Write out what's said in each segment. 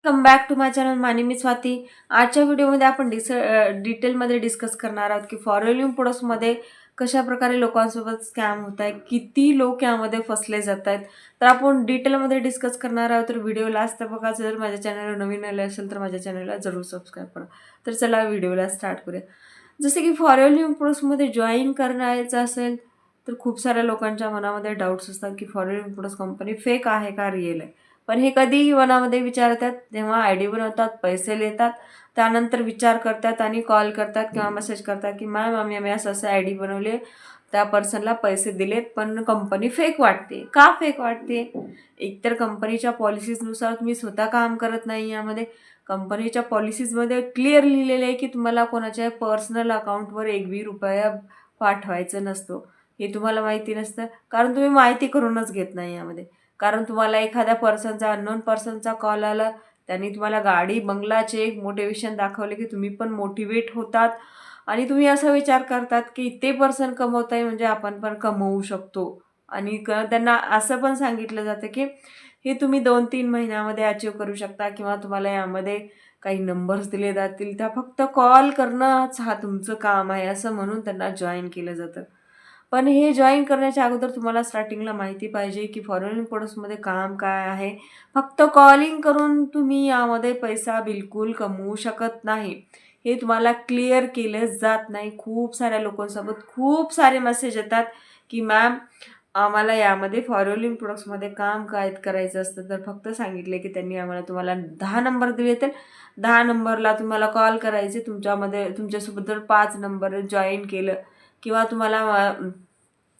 Welcome back to my channel. My name is Swati. आजच्या व्हिडिओमध्ये आपण डिटेलमध्ये डिस्कस करणार आहोत की फॉरेन प्रोडक्ट्समध्ये कशा प्रकारे लोकांसोबत स्कॅम होत आहे, किती लोक यामध्ये फसले जात आहेत, तर आपण डिटेलमध्ये डिस्कस करणार आहोत. तर व्हिडिओ लास्ट बघा. जर माझ्या चॅनलवर नवीन आले असेल तर माझ्या चॅनलला जरूर सबस्क्राईब करा. तर चला व्हिडिओला स्टार्ट करूया. जसे की फॉरेन प्रोडक्ट्समध्ये जॉईन करायचं असेल तर खूप साऱ्या लोकांच्या मनामध्ये डाऊट्स असतात की फॉरेन प्रोडक्ट्स कंपनी फेक आहे का रिअल आहे. पण हे कधी मनामध्ये विचारतात जेव्हा आय डी बनवतात, पैसे देतात, त्यानंतर विचार करतात आणि कॉल करतात किंवा मेसेज करतात की मॅम आम्ही असं असं आय डी बनवले, त्या पर्सनला पैसे दिलेत पण कंपनी फेक वाटते. का फेक वाटते? एकतर कंपनीच्या पॉलिसीजनुसार तुम्ही स्वतः काम करत नाही. यामध्ये कंपनीच्या पॉलिसीजमध्ये क्लिअर लिहिलेलं आहे की तुम्हाला कोणाच्या पर्सनल अकाउंटवर एक बी रुपया पाठवायचं नसतो. हे तुम्हाला माहिती नसतं कारण तुम्ही माहिती करूनच घेत नाही यामध्ये. कारण तुम्हाला एखाद्या पर्सनचा, अननोन पर्सनचा कॉल आला, त्यांनी तुम्हाला गाडी, बंगला, चेक, मोटिवेशन दाखवले की तुम्ही पण मोटिवेट होतात आणि तुम्ही असा विचार करतात की ते पर्सन कमवत आहे म्हणजे आपण पण कमवू शकतो. आणि त्यांना असं पण सांगितलं जातं की हे तुम्ही 2-3 महिन्यामध्ये अचीव करू शकता किंवा तुम्हाला यामध्ये काही नंबर्स दिले जातील, त्या फक्त कॉल करणंच हा तुमचं काम आहे असं म्हणून त्यांना जॉईन केलं जातं. पण हे जॉईन करण्याच्या अगोदर तुम्हाला स्टार्टिंगला माहिती पाहिजे की फॉरेन प्रोडक्ट्समध्ये काम काय आहे. फक्त कॉलिंग करून तुम्ही यामध्ये पैसा बिलकुल कमवू शकत नाही. हे तुम्हाला क्लिअर केलं जात नाही. खूप साऱ्या लोकांसोबत खूप सारे मेसेज येतात की मॅम आम्हाला यामध्ये फॉरेन प्रोडक्ट्समध्ये काम काय करायचं असतं, तर फक्त सांगितले की त्यांनी आम्हाला तुम्हाला 10 नंबर दिले, तर 10 नंबरला तुम्हाला कॉल करायचे. तुमच्यासोबत जर 5 नंबर जॉईन केलं किंवा तुम्हाला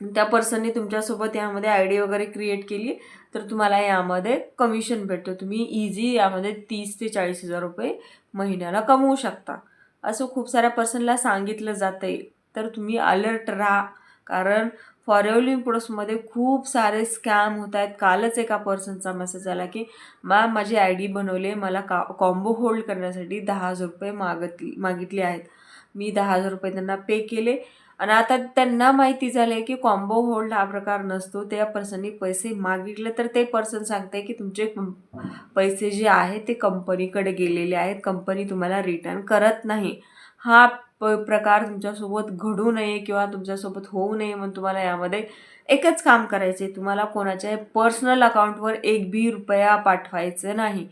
त्या पर्सनने तुमच्यासोबत यामध्ये आय डी वगैरे क्रिएट केली तर तुम्हाला यामध्ये कमिशन भेटतं. तुम्ही इझी यामध्ये 30 ते 40,000 रुपये महिन्याला कमवू शकता असं खूप साऱ्या पर्सनला सांगितलं जातं आहे. तर तुम्ही अलर्ट राहा कारण फॉरेन प्रोडक्ट्समध्ये खूप सारे स्कॅम होत आहेत. कालच एका पर्सनचा मेसेज आला की मॅम माझी आय डी बनवले, मला कॉम्बो होल्ड करण्यासाठी 10,000 रुपये मागितले आहेत. मी 10,000 रुपये त्यांना पे केले आणि आता त्यांना माहिती झालं आहे की कॉम्बो होल्ड हा प्रकार नसतो. त्या पर्सननी पैसे मागितले तर ते पर्सन सांगते की तुमचे पैसे जे आहेत ते कंपनीकडे गेलेले आहेत, कंपनी तुम्हाला रिटर्न करत नाही. हा प्रकार तुमच्यासोबत घडू नये किंवा तुमच्यासोबत होऊ नये म्हणून तुम्हाला यामध्ये एकच काम करायचं आहे. तुम्हाला कोणाच्या पर्सनल अकाउंटवर एक बी रुपया पाठवायचं नाही.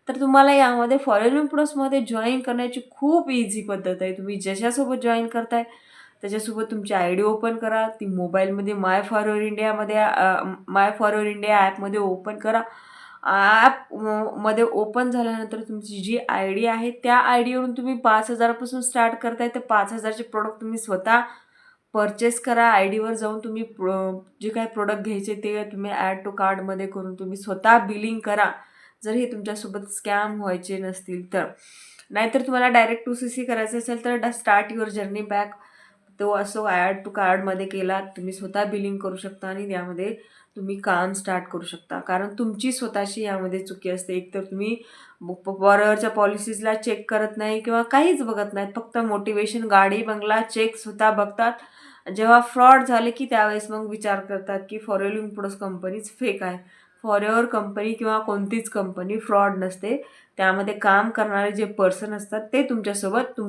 तर तुम्हाला यामध्ये फॉरेन प्रोडक्ट्समध्ये जॉईन करण्याची खूप इझी पद्धत आहे. तुम्ही ज्याच्यासोबत जॉईन करताय त्याच्यासोबत तुमची आय डी ओपन करा. ती मोबाईलमध्ये माय फॉरेन इंडिया ॲपमध्ये ओपन करा. ॲप मध्ये ओपन झाल्यानंतर तुमची जी आय डी आहे त्या आय डीवरून तुम्ही 5,000 पासून स्टार्ट करताय तर 5,000चे प्रोडक्ट तुम्ही स्वतः परचेस करा. आय डीवर जाऊन तुम्ही जे काही प्रोडक्ट घ्यायचे ते तुम्ही ॲड टू कार्टमध्ये करून तुम्ही स्वतः बिलिंग करा. जर हे तुमच्यासोबत स्कॅम व्हायचे नसतील तर. नाहीतर तुम्हाला डायरेक्ट 2CC करायचं असेल तर स्टार्ट युअर जर्नी बॅक तो असो ॲड टू कार्डमध्ये केला तुम्ही स्वतः बिलिंग करू शकता आणि त्यामध्ये तुम्ही काम स्टार्ट करू शकता. कारण तुमची स्वतःची यामध्ये चुकी असते. एकतर तुम्ही बॉरोवरच्या पॉलिसीजला चेक करत नाही किंवा काहीच बघत नाहीत. फक्त मोटिवेशन, गाडी, बंगला, चेक स्वतः बघतात. जेव्हा फ्रॉड झाले की त्यावेळेस मग विचार करतात की फॉरेन प्रोडक्ट्स कंपनीज फेक आहे. फॉरेवर कंपनी किंवा कोणतीच कंपनी फ्रॉड नसते. त्यामध्ये काम करणारे जे पर्सन असतात ते तुमच्यासोबत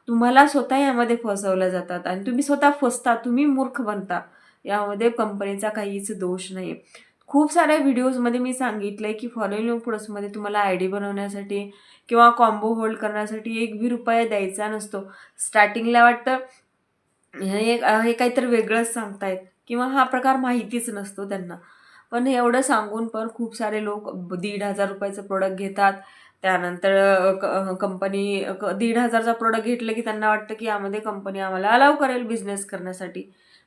तुम्हाला स्वतः यामध्ये फसवल्या जातात आणि तुम्ही स्वतः फसता, तुम्ही मूर्ख बनता. यामध्ये कंपनीचा काहीच दोष नाही आहे. खूप साऱ्या व्हिडिओजमध्ये मी सांगितलं आहे की फॉरेन प्रोडक्ट्समध्ये तुम्हाला आय डी बनवण्यासाठी किंवा कॉम्बो होल्ड करण्यासाठी एक बी रुपया द्यायचा नसतो. स्टार्टिंगला वाटतं हे काहीतरी वेगळंच सांगतायत किंवा हा प्रकार माहितीच नसतो त्यांना. पण एवढं सांगून पण खूप सारे लोक 1,500 रुपयाचं प्रोडक्ट घेतात. त्यानंतर कंपनी 1,500चा प्रोडक्ट घेतलं की त्यांना वाटतं की यामध्ये कंपनी आम्हाला अलाव करेल बिझनेस करण्यासाठी.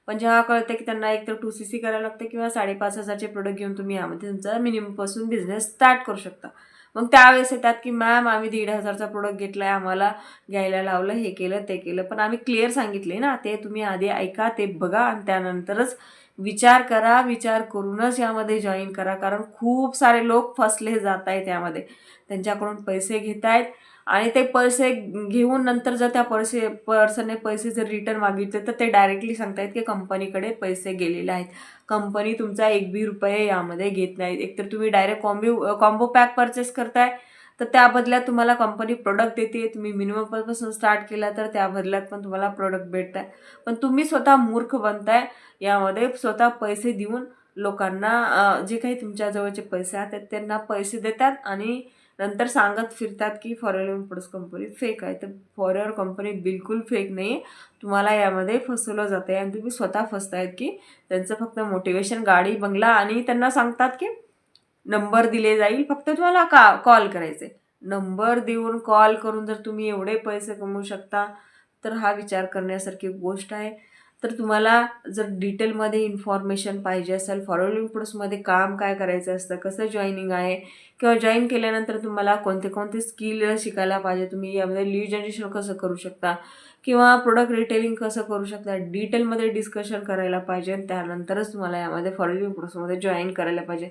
पण जेव्हा कळतं की त्यांना एकतर 2CC करायला लागतं किंवा 5,500चे प्रोडक्ट घेऊन तुम्ही यामध्ये तुमचा मिनिममपासून बिझनेस स्टार्ट करू शकता. मग त्यावेळेस येतात की मॅम आम्ही 1,500चा प्रोडक्ट घेतला आहे, आम्हाला घ्यायला लावलं, हे केलं ते केलं. पण आम्ही क्लिअर सांगितले ना, ते तुम्ही आधी ऐका, ते बघा आणि त्यानंतरच विचार करा. विचार करूनच यामध्ये जॉईन करा. कारण खूप सारे लोक फसले जात आहेत यामध्ये. त्यांच्याकडून पैसे घेत आहेत आणि ते पैसे घेऊन नंतर जर त्या पर्सनने पैसे जर रिटर्न मागितले तर ते डायरेक्टली सांगतायत की कंपनीकडे पैसे गेलेले आहेत. कंपनी तुमचा एक बी रुपये यामध्ये घेत नाहीत. एकतर तुम्ही डायरेक्ट कॉम्बो पॅक परचेस करताय तर त्या बदल्यात तुम्हाला कंपनी प्रोडक्ट देते, तुम्ही मिनिममपासून स्टार्ट केला तर त्या बदल्यात पण तुम्हाला प्रोडक्ट भेटत आहे. पण तुम्ही स्वतः मूर्ख बनताय यामध्ये, स्वतः पैसे देऊन लोकांना जे काही तुमच्या जवळचे पैसे आहेत त्यांना पैसे देतात आणि नंतर सांगत फिरतात की फॉरेवर इम्पोर्ट्स कंपनी फेक आहे. तर फॉरेवर कंपनी बिलकुल फेक नाही आहे. तुम्हाला यामध्ये फसवलं जातं आहे आणि तुम्ही स्वतः फसतायत की त्यांचं फक्त मोटिवेशन, गाडी, बंगला आणि त्यांना सांगतात की नंबर दिले जाईल, फक्त तुम्हाला कॉल करायचे. नंबर देऊन कॉल करून जर तुम्ही एवढे पैसे कमवू शकता तर हा विचार करण्यासारखी गोष्ट आहे. तर तुम्हाला जर डिटेलमध्ये इन्फॉर्मेशन पाहिजे असेल, फॉरेवर इम्पोर्ट्समध्ये काम काय करायचं असतं, कसं जॉईनिंग आहे किंवा जॉईन केल्यानंतर तुम्हाला कोणते कोणते स्किल शिकायला पाहिजे, तुम्ही यामध्ये लीड जनरेशन कसं करू शकता किंवा प्रोडक्ट रिटेलिंग कसं करू शकता, डिटेलमध्ये डिस्कशन करायला पाहिजे आणि त्यानंतरच तुम्हाला यामध्ये फॉरेवर इम्पोर्ट्समध्ये जॉईन करायला पाहिजे.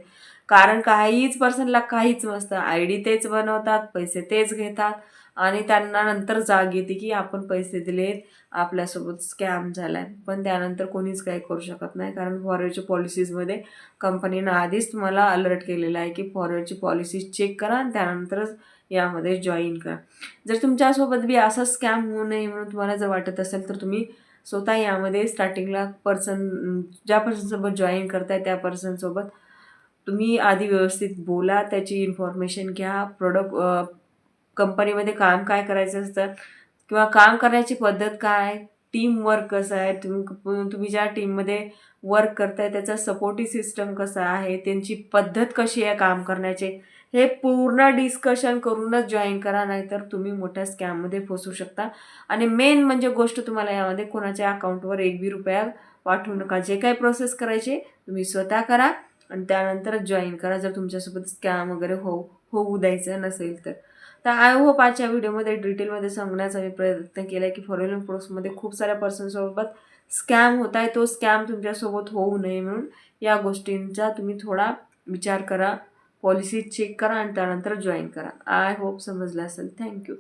कारण काहीच पर्सनला काहीच नसतं. आयडी तेच बनवतात, पैसे तेच घेतात आणि त्यांना नंतर जाग येते की आपण पैसे दिलेत, आपल्यासोबत स्कॅम झाला आहे. पण त्यानंतर कोणीच काही करू शकत नाही, कारण फॉरेवरच्या पॉलिसीजमध्ये कंपनीनं आधीच तुम्हाला अलर्ट केलेलं आहे की फॉरेवरची पॉलिसीज चेक करा आणि त्यानंतरच यामध्ये जॉईन करा. जर तुमच्यासोबत बी असा स्कॅम होऊ नये म्हणून तुम्हाला जर वाटत असेल तर तुम्ही स्वतः यामध्ये स्टार्टिंगला ज्या पर्सनसोबत जॉईन करताय त्या पर्सनसोबत तुम्ही आधी व्यवस्थित बोला, त्याची इन्फॉर्मेशन घ्या, कंपनीमध्ये काम काय करायचं असतं किंवा काम करण्याची पद्धत काय, टीम वर्क कसं आहे, तुम्ही ज्या टीममध्ये वर्क करताय त्याचा सपोर्टिव्ह सिस्टम कसा आहे, त्यांची पद्धत कशी आहे काम करण्याची, हे पूर्ण डिस्कशन करूनच जॉईन करा, नाहीतर तुम्ही मोठ्या स्कॅममध्ये फसू शकता. आणि मेन म्हणजे गोष्ट, तुम्हाला यामध्ये कोणाच्या अकाउंटवर एक बी रुपया पाठवू नका. जे काही प्रोसेस करायचे तुम्ही स्वतः करा आणि त्यानंतरच जॉईन करा, जर तुमच्यासोबत स्कॅम वगैरे होऊ द्यायचं नसेल तर. तर आय होप आजच्या व्हिडिओमध्ये डिटेलमध्ये सांगण्याचा मी प्रयत्न केला आहे की फॉरेवर इम्पोर्ट्समध्ये खूप साऱ्या पर्सनसोबत स्कॅम होत आहे. तो स्कॅम तुमच्यासोबत होऊ नये म्हणून या गोष्टींचा तुम्ही थोडा विचार करा, पॉलिसी चेक करा आणि त्यानंतर जॉईन करा. आय होप समजलं असेल. थँक्यू.